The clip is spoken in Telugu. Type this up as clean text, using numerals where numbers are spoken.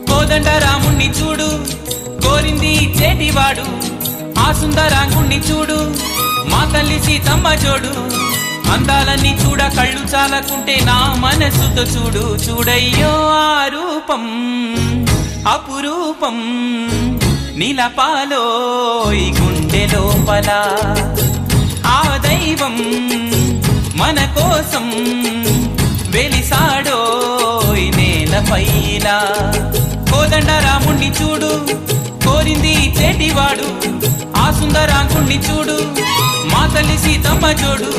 కోదండ రాముణ్ణి చూడు కోరింది చేటివాడు, ఆ సుందరాంగుణ్ణి చూడు మా తల్లి సీతమ్మ జోడు. అందాలన్నీ చూడ కళ్ళు చాలకుంటే నా మనసుతో చూడు, చూడయ్యో ఆ రూపం అపురూపం నీలపాలో ఈ గుండె లోపల. ఆ దైవం మన కోసం వెలిసాడో ఈ నేలపైలా. కోదండ రాముణ్ణి చూడు కోరింది చేటివాడు, ఆ సుందరాంగుణ్ణి చూడు మా తల్లి సీతమ్మ జోడు.